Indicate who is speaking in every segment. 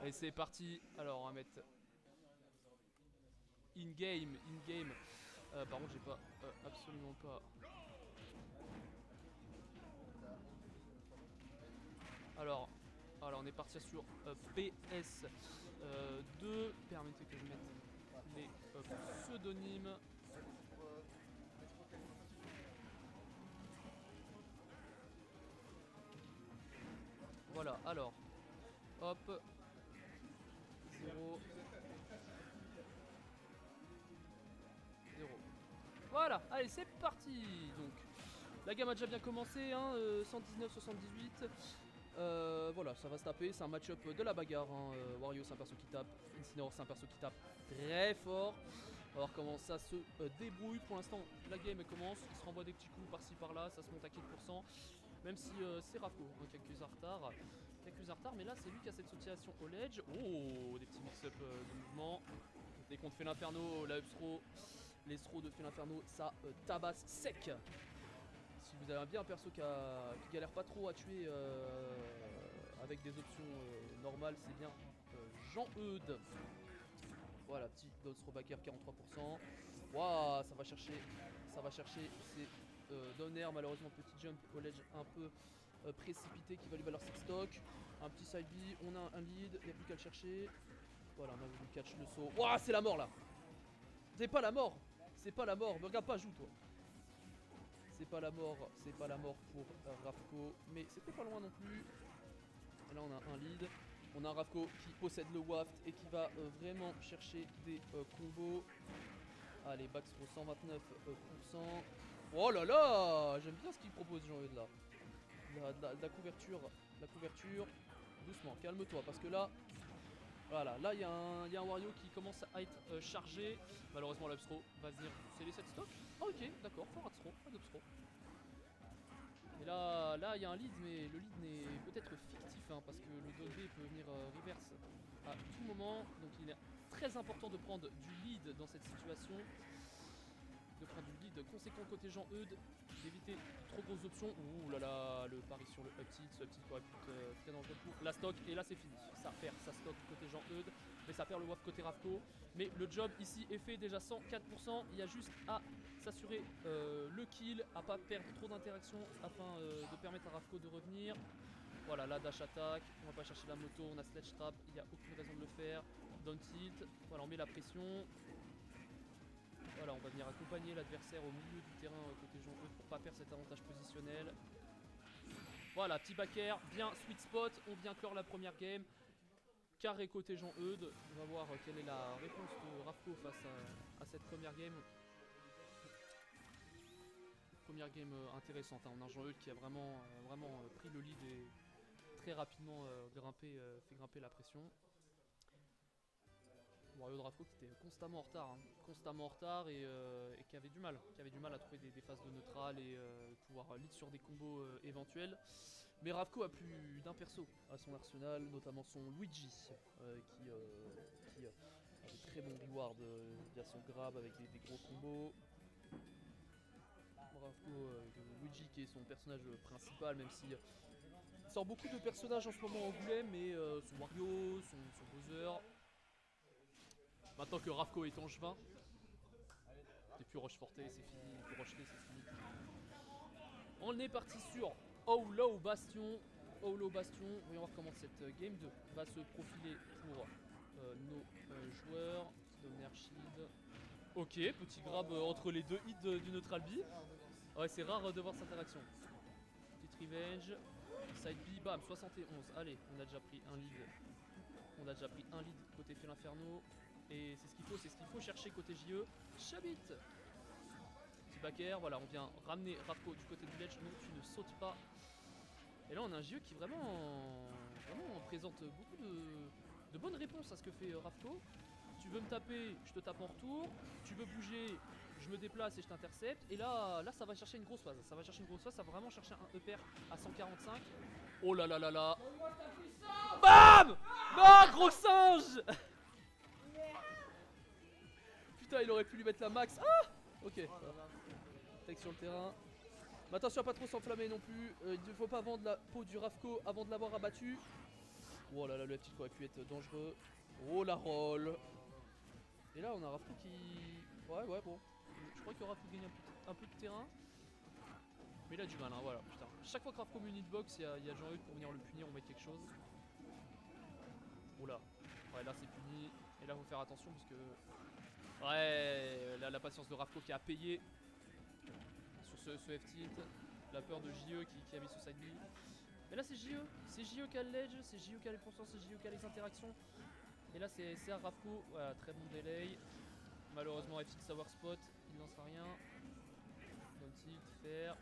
Speaker 1: Allez, c'est parti. Alors, on va mettre in-game, in-game. Par contre, j'ai pas, absolument pas. Alors, on est parti sur PS2. Permettez que je mette les pseudonymes. Voilà, alors, hop, 0, 0. Voilà, allez, c'est parti. Donc, la gamme a déjà bien commencé, hein, 119-78. Voilà, ça va se taper, c'est un match-up de la bagarre. Hein. Wario, c'est un perso qui tape, Incineroar, c'est un perso qui tape très fort. On va voir comment ça se débrouille. Pour l'instant, la game elle commence, il se renvoie des petits coups par-ci par-là, ça se monte à 4%. Même si c'est Ravko hein, qui accuse un retard. Mais là, c'est lui qui a cette situation au ledge. Oh, des petits mix-up de mouvements. Dès qu'on te fait l'inferno, la up throw, les throws de fait l'inferno, ça tabasse sec. Si vous avez bien un perso qui galère pas trop à tuer avec des options normales, c'est bien Jean-Eudes. Voilà, petit dodge throw-backer 43%. Waouh, ça va chercher. C'est Donner, malheureusement, petit jump au ledge un peu précipité qui va lui valoir 6 stock. Un petit side B, on a un lead, il n'y a plus qu'à le chercher. Voilà, on a voulu catch le saut. Waouh, c'est la mort là. C'est pas la mort. Me regarde pas, joue toi. C'est pas la mort pour Ravko, mais c'était pas loin non plus. Et là on a un lead, on a un Ravko qui possède le waft et qui va vraiment chercher des combos. Allez, back throw 129%. Oh là là, j'aime bien ce qu'il propose Jean-Eudes là. La couverture, doucement, calme-toi parce que là, voilà, là il y a un Wario qui commence à être chargé. Malheureusement l'upthrow va venir, c'est les 7 stocks. Ah ok, d'accord, forward throw, pas d'upthrow. Et là, il y a un lead, mais le lead n'est peut-être fictif hein, parce que le down B peut venir reverse à tout moment. Donc il est très important de prendre du lead dans cette situation. De prendre du lead conséquent côté Jean-Eudes, d'éviter trop grosses options. Ouh là là, le pari sur le up tilt, ce up tilt pourrait être très dangereux pour la stock. Et là c'est fini, ça perd sa stock côté Jean-Eudes, mais ça perd le WAF côté Ravko. Mais le job ici est fait, déjà 104%, il y a juste à s'assurer le kill, à pas perdre trop d'interaction afin de permettre à Ravko de revenir. Voilà, là dash attack, on va pas chercher la moto, on a sledge trap, il n'y a aucune raison de le faire. Down tilt, voilà on met la pression. Voilà, on va venir accompagner l'adversaire au milieu du terrain côté Jean-Eudes pour pas perdre cet avantage positionnel. Voilà, petit back air, bien sweet spot, on vient clore la première game. Carré côté Jean-Eudes, on va voir quelle est la réponse de Ravko face à cette première game. Première game intéressante, hein. On a Jean-Eudes qui a vraiment pris le lead et très rapidement fait grimper la pression. Wario de Ravko qui était constamment en retard et qui avait du mal à trouver des phases de neutral et pouvoir lead sur des combos éventuels. Mais Ravko a plus d'un perso à son arsenal, notamment son Luigi qui a des très bons rewards via son grab avec des gros combos. Ravko, Luigi qui est son personnage principal, même si il sort beaucoup de personnages en ce moment en Angoulême, mais son Wario, son Bowser. Maintenant que Ravko est angevin, et puis Rocheforté c'est fini, et puis Rocheté c'est fini. On est parti sur Hollow Bastion. Voyons voir comment cette game 2 va se profiler pour nos joueurs. Donner shield. Ok, petit grab entre les deux hits du neutral B. Ouais, c'est rare de voir cette interaction. Petite revenge. Side B, bam, 71. Allez, on a déjà pris un lead. Côté Fil Inferno. Et c'est ce qu'il faut chercher côté JE. Chabit. Petit back air, voilà, on vient ramener Ravko du côté du ledge. Non, tu ne sautes pas. Et là, on a un JE qui vraiment présente beaucoup de bonnes réponses à ce que fait Ravko. Tu veux me taper, je te tape en retour. Tu veux bouger, je me déplace et je t'intercepte. Et là, ça va chercher une grosse phase. Ça va vraiment chercher un EPR à 145. Oh là là là là. BAM! Non, gros singe! Putain, il aurait pu lui mettre la max. Ah! Ok. Tech sur le terrain. Mais attention à pas trop s'enflammer non plus. Il ne faut pas vendre la peau du Ravko avant de l'avoir abattu. Oh là là, le petit qui aurait pu être dangereux. Oh la roll. Et là on a Rafko qui... Ouais bon. Je crois que Rafko gagne un peu de terrain. Mais il a du mal, hein, voilà, putain. Chaque fois que Rafko met une hitbox, il y a Jean-Eudes pour venir le punir ou mettre quelque chose. Oh là. Ouais, là c'est puni. Et là faut faire attention parce que... Ouais, là la patience de Rafko qui a payé sur ce F-tilt. La peur de JE qui a mis ce side B. Mais là c'est JE. C'est JE qui a le ledge, c'est JE qui a les consciences, c'est JE qui a les interactions. Et là c'est à Rafko. Voilà, très bon delay. Malheureusement F-tilt savoir spot, il n'en sera rien. Down tilt, faire.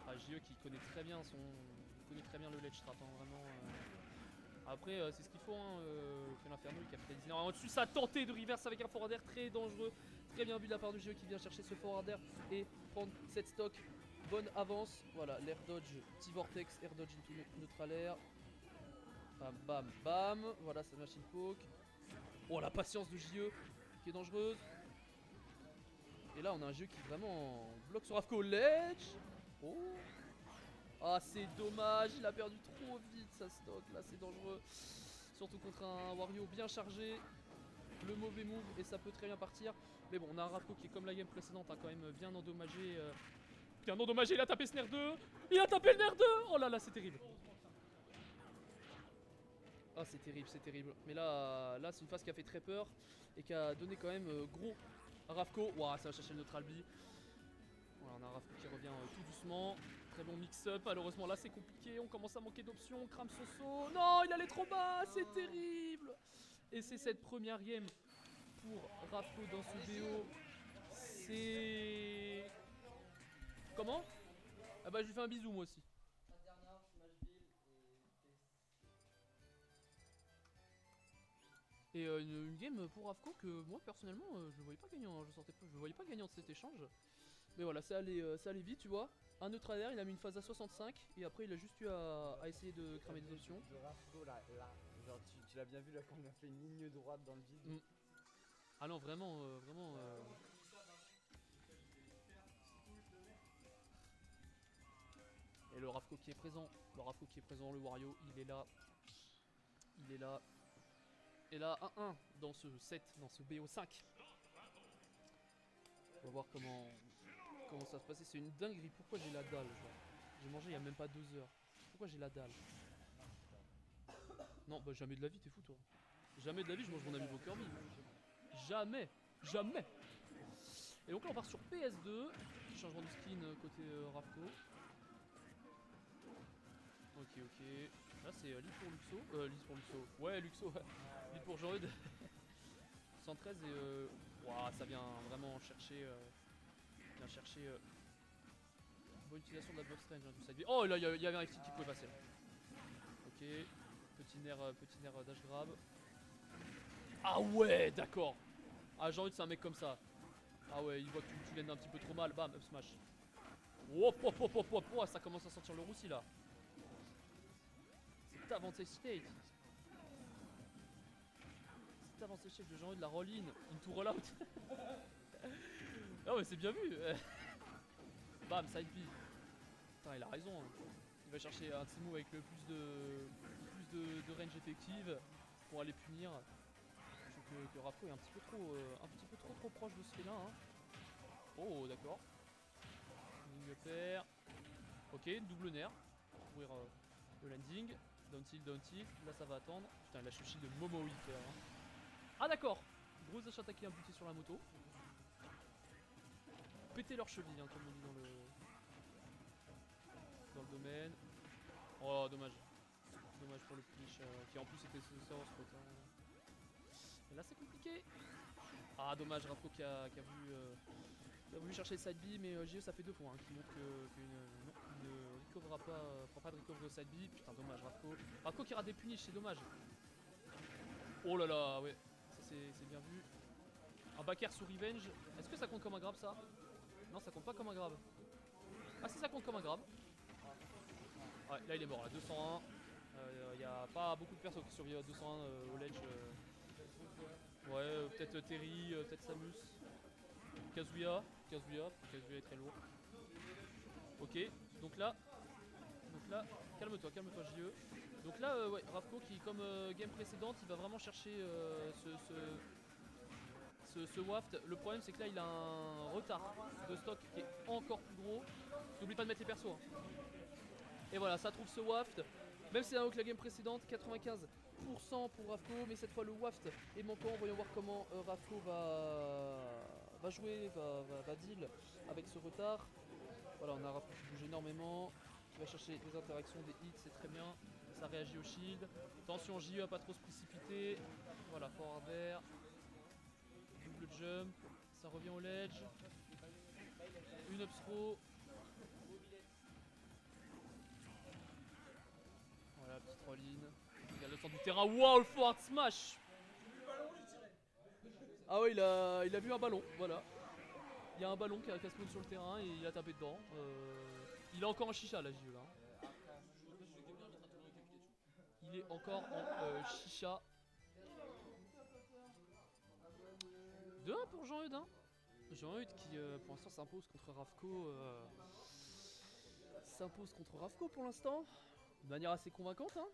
Speaker 1: Ah, JE qui connaît très bien le ledge strat, hein, vraiment. Après c'est ce qu'il faut, hein, fait l'Inferno, il capitalise énormément dessus. Ça a tenté de reverse avec un forward air très dangereux. Très bien vu de la part de JE qui vient chercher ce forward air et prendre cette stock. Bonne avance, voilà, l'air dodge, T-Vortex, air dodge into neutral air. Bam bam bam, voilà sa machine poke. Oh la patience de JE qui est dangereuse. Et là on a un JE qui vraiment bloque sur Rafko ledge. Oh. Ah c'est dommage, il a perdu trop vite sa stock, là c'est dangereux. Surtout contre un Wario bien chargé. Le mauvais move et ça peut très bien partir. Mais bon, on a un Rafko qui est comme la game précédente, hein, quand même bien endommagé. Bien endommagé, il a tapé Snare 2. Il a tapé le Nair 2. Oh là là, c'est terrible. Ah c'est terrible, c'est terrible. Mais là c'est une phase qui a fait très peur et qui a donné quand même gros à Rafko. Ouah, ça va chercher le neutral B. Voilà, on a un Rafko qui revient tout doucement. Très bon mix-up. Malheureusement là c'est compliqué. On commence à manquer d'options. Crame Soso. Non, il allait trop bas. C'est terrible. Et c'est cette première game pour Rafko dans ce BO. C'est... Comment? Ah bah je lui fais un bisou moi aussi. Et une game pour Rafko que moi personnellement je le voyais pas gagnant, je le voyais pas gagnant de cet échange. Mais voilà, ça allait vite, tu vois. Un neutral air, il a mis une phase à 65 et après il a juste eu à essayer de cramer des options.
Speaker 2: De Rafko là, genre tu l'as bien vu là quand on a fait une ligne droite dans le vide.
Speaker 1: Ah non, vraiment, Et le Rafko qui est présent, le Wario, il est là. Il est là. Et là, 1-1 dans ce set, dans ce BO5. On va voir comment ça se passait. C'est une dinguerie. Pourquoi j'ai la dalle, genre? J'ai mangé il y a même pas 2 heures. Pourquoi j'ai la dalle? Non, bah jamais de la vie, t'es fou toi. Jamais de la vie, je mange mon ami Kirby. Jamais. Jamais. Et donc là on part sur PS2. Changement de skin côté Rafko. Ok. Là c'est lead pour Luxo. Lead pour Luxo. Ouais, Luxo. Lead pour Jean-Eudes. 113 et wow, ça vient vraiment chercher. Bonne utilisation de la box range, hein, du side. Oh là, il y avait un FT qui pouvait passer là. Ok. Petit nerf dash grab. Ah ouais, d'accord. Ah, Jean-Eudes c'est un mec comme ça. Ah ouais, il voit que tu l'aides un petit peu trop mal. Bam, up smash. Oh, ça commence à sentir le roussi là. C'est advantage state. C'est advantage state de Jean-Eudes, la roll-in into roll-out. Ah ouais, c'est bien vu. Bam, side B. Putain, il a raison. Hein. Il va chercher un de ses moves avec le plus de range effective pour aller punir. Je trouve que Rafko est un petit peu trop proche de ce fait là. Hein. Oh, d'accord. Ligne pair. Ok, double nerf pour ouvrir le landing. Down tilt. Là, ça va attendre. Putain, il a shield de Momo Whipper. Hein. Ah, d'accord. Gros achat attaqué imputé sur la moto. Péter leur cheville, hein, comme on dit dans le domaine. Oh, dommage. Dommage pour le punish qui en plus était sort spot. Et là, c'est compliqué. Ah, dommage, Rafko qui a voulu chercher le side B, mais JE ça fait 2 points, hein, qui montre qu'il ne recovera pas, prend pas de recovery au side B. Putain, dommage, Rafko qui rate des punish, c'est dommage. Oh là là, ouais, ça c'est bien vu. Un back air sous revenge, est-ce que ça compte comme un grab ça? Non, ça compte pas comme un grab. Ah si, ça compte comme un grab. Ouais, là il est mort, là, 201. Il n'y a pas beaucoup de persos qui survivent à 201 au ledge. Ouais, peut-être Terry, peut-être Samus. Kazuya est très lourd. Ok, donc là, calme-toi JE. Donc là, ouais, Ravko qui, comme game précédente, il va vraiment chercher ce waft. Le problème, c'est que là, il a un retard de stock qui est encore plus gros. N'oublie pas de mettre les persos. Hein. Et voilà, ça trouve ce waft. Même si c'est un que la game précédente, 95% pour Ravko, mais cette fois le waft est manquant. Voyons voir comment Ravko va jouer, va deal avec ce retard. Voilà, on a Ravko qui bouge énormément, qui va chercher des interactions, des hits, c'est très bien. Ça réagit au shield. Attention, JE à pas trop se précipiter. Voilà, forward air. Double jump. Ça revient au ledge. Une up throw. Voilà, petite roll-in. Il a le centre du terrain. Wow, le forward smash. Ah ouais, il a vu un ballon, voilà. Il y a un ballon qui a spawn sur le terrain et il a tapé dedans. Il a encore un chicha là, JE là. Il est encore en chicha. 2-1 pour Jean-Eudes. Hein. Jean-Eudes qui pour l'instant s'impose contre Ravko. S'impose contre Ravko pour l'instant. De manière assez convaincante. Hein.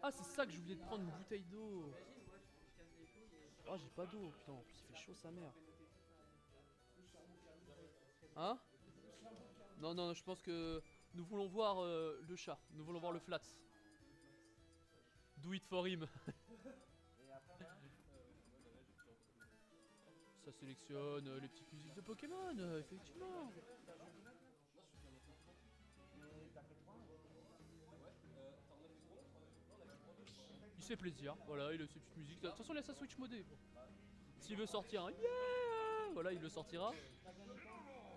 Speaker 1: Ah, c'est ça que j'ai oublié de prendre une bouteille d'eau. Ah, j'ai pas d'eau. Putain, en plus il fait chaud sa mère. Hein? Non, non, je pense que nous voulons voir le chat. Nous voulons voir le flats. Do it for him. Ça sélectionne les petites musiques de Pokémon, effectivement. Il se fait plaisir, voilà, il a ses petites musiques. De toute façon, il a sa Switch modée. S'il veut sortir un yeah, voilà, il le sortira.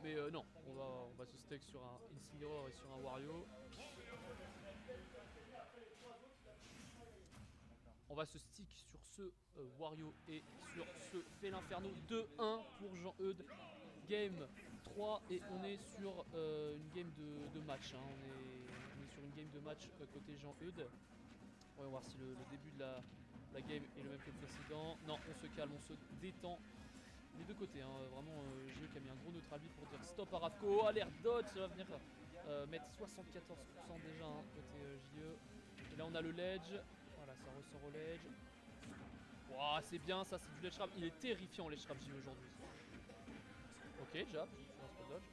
Speaker 1: Mais non, on va se steak sur un Incineroar et sur un Wario. On va se stick sur ce Wario et sur ce Félinferno. 2-1 pour Jean-Eudes. Game 3 et on est sur une game de match. Hein. On est sur une game de match côté Jean-Eudes. On va voir si le début de la game est le même que le précédent. Non, on se calme, on se détend. Les deux côtés, hein. Vraiment, JE qui a mis un gros neutral beat pour dire stop à Ravko. Alert dodge, ça va venir mettre 74% déjà hein, côté JE. Et là, on a le ledge. Voilà, ça ressort au ledge. Wow, c'est bien, ça, c'est du ledge trap. Il est terrifiant, ledge trap JE aujourd'hui. Ok, jab, je lance pas dodge.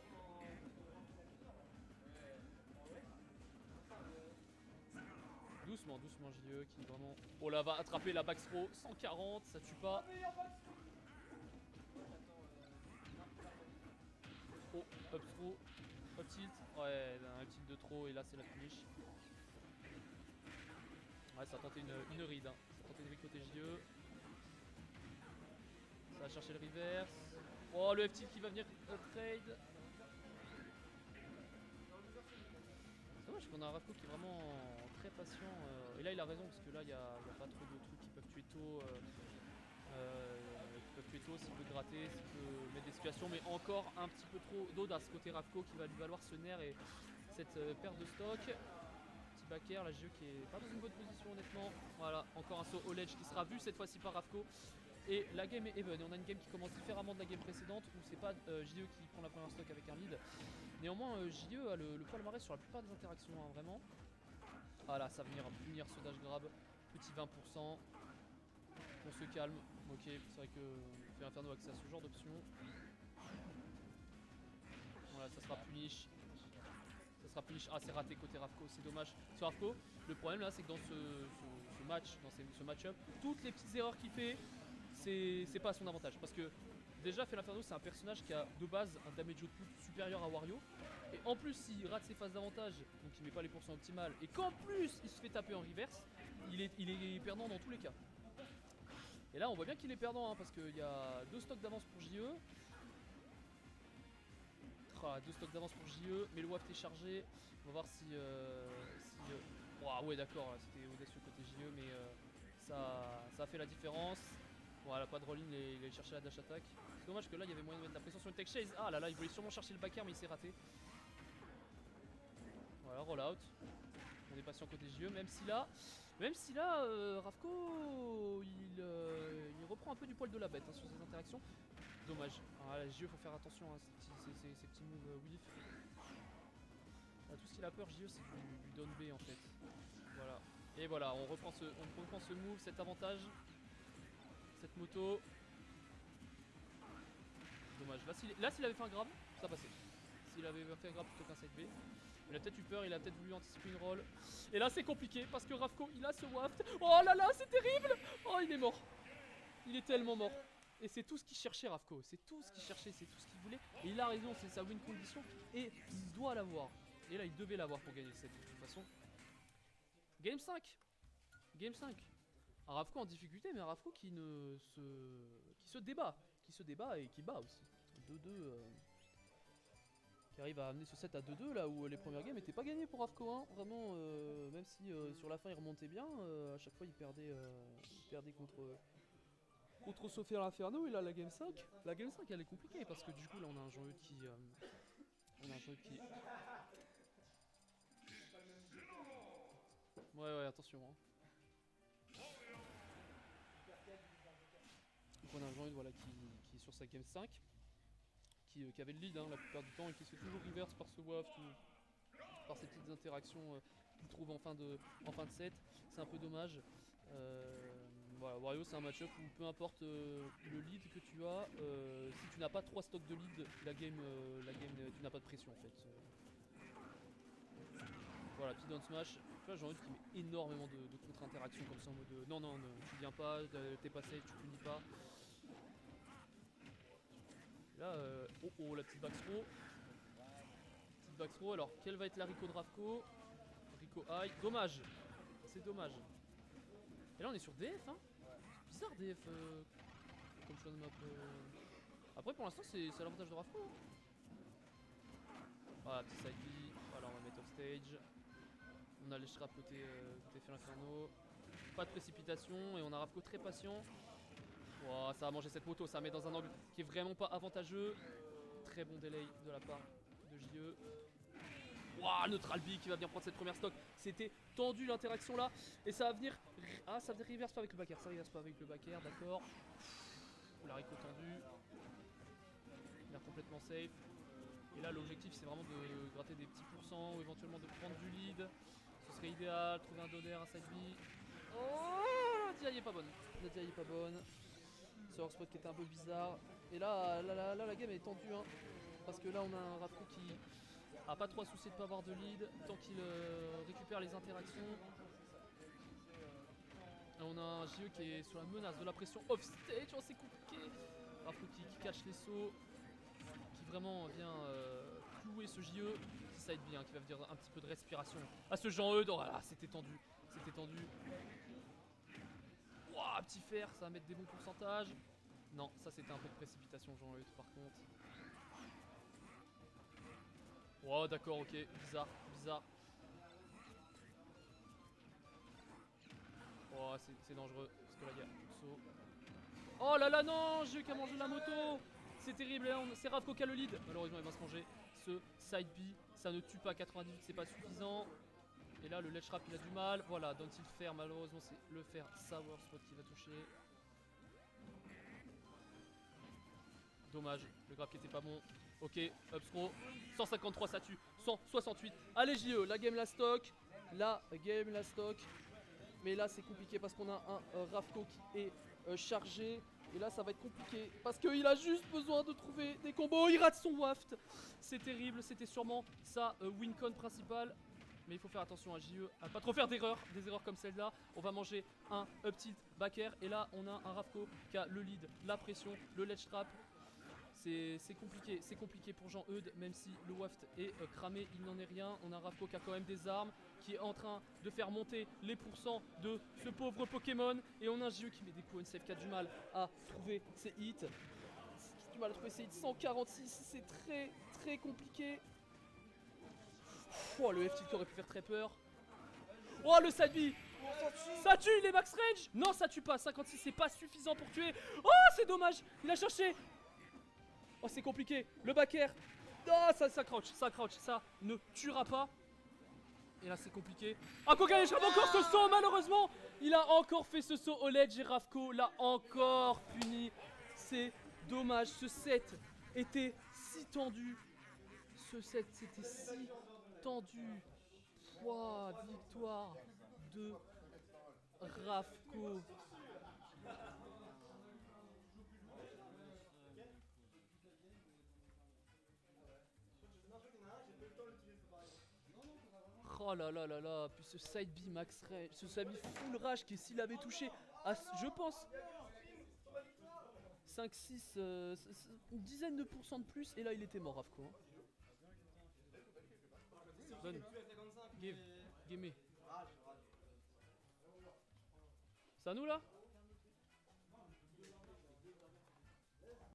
Speaker 1: Doucement, doucement JE qui vraiment... Oh là, va attraper la back throw, 140, ça tue pas. Oh, up throw, up tilt. Ouais, un tilt de trop et là c'est la finish. Ouais, ça a tenté une read, hein. Ça a tenté une read côté JE. Ça va chercher le reverse. Oh, le F-tilt qui va venir trade. C'est dommage qu'on a un Ravko qui est vraiment très patient. Et là il a raison parce que là il n'y a pas trop de trucs qui peuvent tuer tôt. S'il peut gratter, s'il peut mettre des situations, mais encore un petit peu trop d'audace côté Ravko qui va lui valoir ce nerf et cette perte de stock. Petit back air, la JE qui est pas dans une bonne position honnêtement. Voilà, encore un saut au ledge qui sera vu cette fois-ci par Ravko. Et la game est even et on a une game qui commence différemment de la game précédente où c'est pas JE qui prend la première stock avec un lead. Néanmoins JE a le poil marré sur la plupart des interactions hein, vraiment. Voilà, ça va venir punir ce dash grab, petit 20%. On se calme, ok, c'est vrai que Félinferno a accès à ce genre d'option. Voilà, ça sera punish. Ça sera punish. Ah, c'est raté côté Ravko, c'est dommage. Sur Ravko, le problème là, c'est que dans ce match, dans ce match-up, toutes les petites erreurs qu'il fait, c'est pas à son avantage. Parce que déjà, Félinferno, c'est un personnage qui a de base un damage output supérieur à Wario. Et en plus, s'il rate ses phases d'avantage, donc il met pas les pourcents optimales, et qu'en plus, il se fait taper en reverse, il est perdant dans tous les cas. Et là on voit bien qu'il est perdant hein, parce qu'il y a 2 stocks d'avance pour JE. 2 stocks d'avance pour JE, mais le waft est chargé. On va voir si... ouais d'accord, c'était audacieux côté JE, mais ça a fait la différence. Voilà, pas de roll-in, il allait chercher la dash attack. C'est dommage que là il y avait moyen de mettre la pression sur une tech chase. Ah là là, il voulait sûrement chercher le back air mais il s'est raté. Voilà, roll out. On est patient côté JE, même si là, Ravko, il reprend un peu du poil de la bête hein, sur ses interactions. Dommage. Ah, là, JE, faut faire attention, hein, ces petits moves whiff. Ah, tout ce qu'il a peur, JE, c'est du down B en fait. Voilà. Et voilà, on reprend ce move, cet avantage. Cette moto. Dommage. Là, s'il avait fait un grab, ça passait. S'il avait fait un grab plutôt qu'un side B. Il a peut-être eu peur, il a peut-être voulu anticiper une roll. Et là, c'est compliqué parce que Ravko, il a ce waft. Oh là là, c'est terrible. Oh, il est mort. Il est tellement mort. Et c'est tout ce qu'il cherchait, Ravko. C'est tout ce qu'il cherchait, c'est tout ce qu'il voulait. Et il a raison, c'est sa win condition. Et il doit l'avoir. Et là, il devait l'avoir pour gagner le set de toute façon. Game 5. Game 5. Un Ravko en difficulté, mais un Ravko qui se débat. Qui se débat et qui bat aussi. 2-2. Qui arrive à amener ce set à 2-2 là où les premières games n'étaient pas gagnées pour Ravko. Hein. Vraiment, même si sur la fin il remontait bien, à chaque fois il perdait contre Sofia l'Inferno. Et là la game 5. La game 5 elle est compliquée parce que du coup là on a un Jean-Eudes qui. Ouais, attention. Hein. Donc on a un Jean-Eudes voilà, qui est sur sa game 5. Qui avait le lead hein, la plupart du temps et qui se fait toujours reverse par ce waft ou par ces petites interactions qu'il trouve en fin de set. C'est un peu dommage. Voilà, Wario c'est un match-up où peu importe le lead que tu as, si tu n'as pas 3 stocks de lead, la game tu n'as pas de pression en fait. Voilà, petit down smash. Tu vois, Jean-Eudes qui met énormément de contre-interactions comme ça en mode non, tu viens pas, t'es pas safe, tu punis pas. Là, la petite back throw. Petite back throw. Alors, quelle va être la Rico de Ravko? Rico high. Dommage. C'est dommage. Et là, on est sur DF. Hein. C'est bizarre DF comme choix de map. Après, pour l'instant, c'est l'avantage de Ravko. Voilà, petit side B. Voilà, on va mettre off stage. On a les straps côté fait l'inferno. Pas de précipitation. Et on a Ravko très patient. Wow, ça va manger cette moto, ça met dans un angle qui est vraiment pas avantageux. Très bon delay de la part de JE. Wow, neutral B qui va bien prendre cette première stock. C'était tendu l'interaction là. Et ça va venir. Ah, ça va reverse pas avec le back air. Ça reverse pas avec le back air, d'accord. La Rico tendue. Il a l'air complètement safe. Et là, l'objectif c'est vraiment de gratter des petits pourcents ou éventuellement de prendre du lead. Ce serait idéal. Trouver un donner, un side B. Oh, la DI est pas bonne. La DI est pas bonne. Ce hors spot qui était un peu bizarre. Et là, la game est tendue. Hein, parce que là, on a un Ravko qui a pas trop à soucier de pas avoir de lead. Tant qu'il récupère les interactions. Et on a un JE qui est sur la menace de la pression off stage. Oh, c'est compliqué. Ravko qui catch les sauts. Qui vraiment vient clouer ce JE. Side B hein, qui va venir un petit peu de respiration. Ah, ce Jean-Eudes. Oh là, c'était tendu. C'était tendu. Wow, petit fer, ça va mettre des bons pourcentages. Non, ça c'était un peu de précipitation Jean-Eudes par contre. Wow, d'accord, ok, bizarre. Oh, c'est dangereux, parce que là il y a saut. Oh là là, non, j'ai eu qu'à manger la moto. C'est terrible, c'est Ravko qui a le lead. Malheureusement, il va se manger ce side B. Ça ne tue pas 98, c'est pas suffisant. Et là, le ledge trap, il a du mal. Voilà, don't-il faire, malheureusement, c'est le fer sour spot qui va toucher. Dommage, le grab qui était pas bon. Ok, up throw. 153, ça tue. 168. Allez, JE, la game, la stock. Mais là, c'est compliqué parce qu'on a un Ravko qui est chargé. Et là, ça va être compliqué parce qu'il a juste besoin de trouver des combos. Il rate son waft. C'est terrible, c'était sûrement sa win-con principale. Mais il faut faire attention à JE, à pas trop faire des erreurs comme celle-là. On va manger un up tilt back air. Et là, on a un Ravko qui a le lead, la pression, le ledge trap. C'est compliqué pour Jean-Eudes, même si le waft est cramé, il n'en est rien. On a un Ravko qui a quand même des armes, qui est en train de faire monter les pourcents de ce pauvre Pokémon. Et on a un JE qui met des coups unsafe, qui a du mal à trouver ses hits. Du mal à trouver ses hits, 146, c'est très compliqué. Oh, le F-tilt aurait pu faire très peur. Oh, le side B. Ça tue, il est max range. Non, ça tue pas, 56 c'est pas suffisant pour tuer. Oh, c'est dommage, il a cherché. Oh, c'est compliqué, le back air. Oh, ça crouch, ça ne tuera pas. Et là, c'est compliqué. Ah, Koga échappe encore ce saut, malheureusement. Il a encore fait ce saut au ledge et Ravko l'a encore puni. C'est Dommage, ce set était si tendu. Ce set c'était si tendu. Pouah, victoire de Ravko. Oh là là là là, puis ce side B max rage, ce side B full rage qui s'il avait touché à, je pense, 5-6, une dizaine de pourcents de plus, et là il était mort Ravko. Hein. Donne, give me. C'est à nous là?